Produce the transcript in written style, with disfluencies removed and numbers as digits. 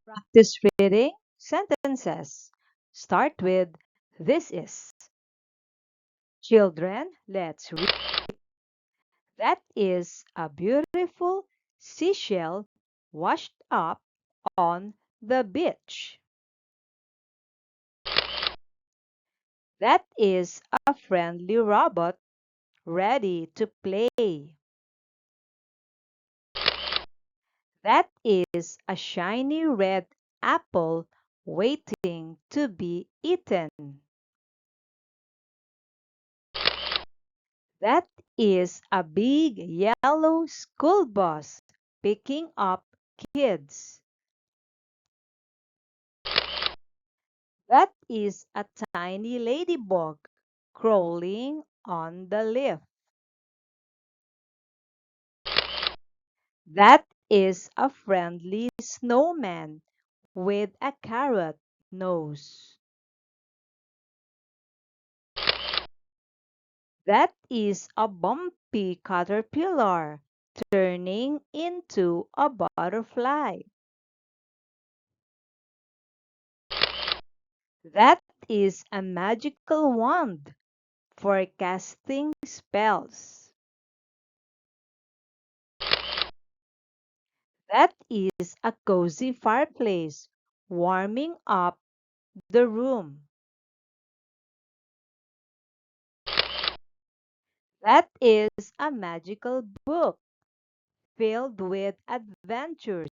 Practice reading sentences. Start with this is. Children, let's read. That is a beautiful seashell washed up on the beach. That is a friendly robot ready to play. That is a shiny red apple waiting to be eaten. That is a big yellow school bus picking up kids. That is a tiny ladybug crawling on the leaf. That is a friendly snowman with a carrot nose. That is a bumpy caterpillar turning into a butterfly. That is a magical wand for casting spells. That is a cozy fireplace warming up the room. That is a magical book filled with adventures.